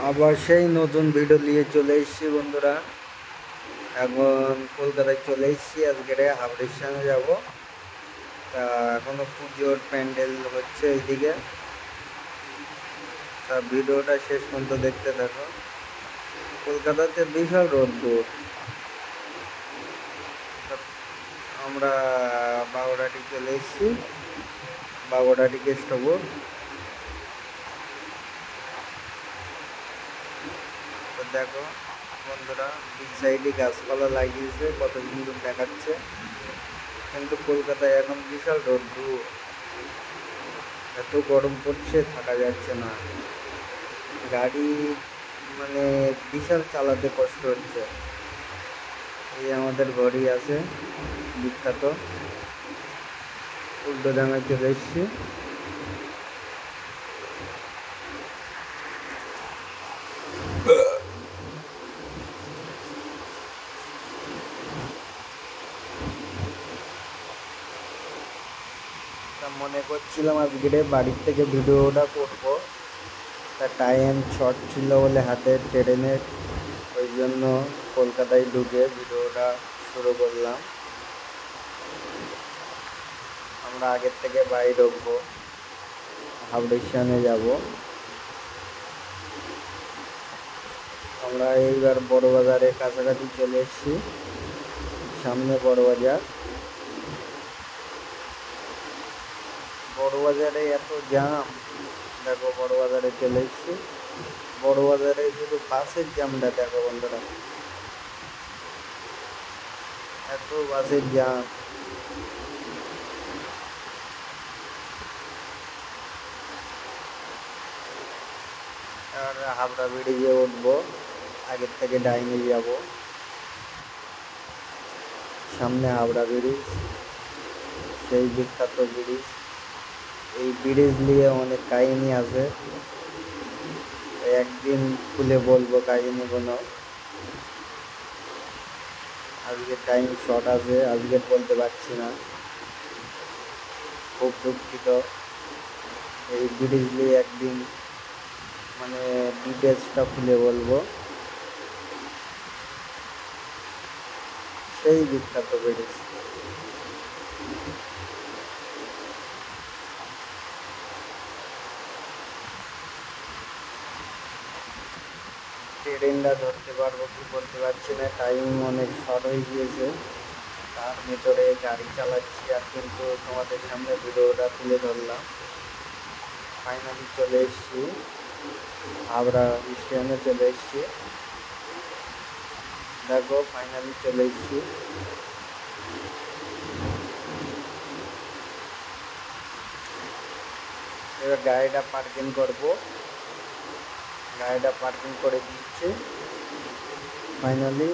আবার সেই নতুন ভিডিও নিয়ে চলে এসেছি বন্ধুরা। এখন কলকাতায় চলে এসেছি, আজকে হাবড়ির স্টেশনে যাব। তা এখনো পুজোর প্যান্ডেল হচ্ছে এইদিকে। তা ভিডিওটা শেষ পর্যন্ত দেখতে থাকো। কলকাতাতে বিশাল রোদ্দুর। আমরা বাগোড়াটি চলে এসেছি, বাগোড়াটি কেষ্টপুর। তো দেখো বন্ধুরা, দুই সাইডে গাছপালা লাগিয়েছে, কত সুন্দর দেখাচ্ছে। কিন্তু কলকাতায় এখন বিশাল রোদ্দুর, এত গরম পড়ছে, থাকা যাচ্ছে না। গাড়ি মানে বিশাল চালাতে কষ্ট হচ্ছে। এই আমাদের ঘড়ি আছে বিখ্যাত, উল্টোডাঙায় চলে এসেছি। তা মনে করছিলাম আজকে বাড়ির থেকে ভিডিওটা করবো, তা টাইম শর্ট ছিল বলে হাতে ট্রেনের, ওই জন্য কলকাতায় ঢুকে ভিডিওটা শুরু করলাম। আমরা আগের থেকে বাড়ি ঢুকবো, হাবড়া স্টেশনে যাব। আমরা এইবার বড় বাজারের কাছাকাছি চলে এসেছি, সামনে বড় বাজার। বড় বাজারে এত জ্যাম, দেখো বড় বাজারে চলে এসেছি। বড় বাজারে শুধু বাসের জ্যামটা দেখো বন্ধুরা, এত বাসের জ্যাম। আর হাবড়া ব্রিজে উঠবো, আগের থেকে ডাইনে যাব। সামনে হাবড়া ব্রিজ, সেই বিখ্যাত ব্রিজ। এই ব্রিজ নিয়ে অনেক কাহিনী আছে, একদিন খুলে বলবো কাহিনীগুলো। আজকে টাইম শর্ট আছে, আজকে বলতে পারছি না, খুব দুঃখিত। এই ব্রিজ নিয়ে একদিন মানে ডিটেলসটা খুলে বলবো, সেই বিখ্যাত ব্রিজ। ট্রেনটা ধরতে পারবো কি বলতে পারছি না, টাইম অনেক শর্ট হয়ে গিয়েছে। তার ভিতরে গাড়ি চালাচ্ছি আর কিন্তু তোমাদের সামনে ভিডিওটা তুলে ধরলাম। ফাইনালি চলে এসেছি, হাবড়া স্টেশনে চলে এসেছি। দেখো ফাইনালি চলে এসেছি। এবার গাড়িটা পার্কিং করবো, গাড়িটা পার্কিং করে দিচ্ছি। ফাইনালি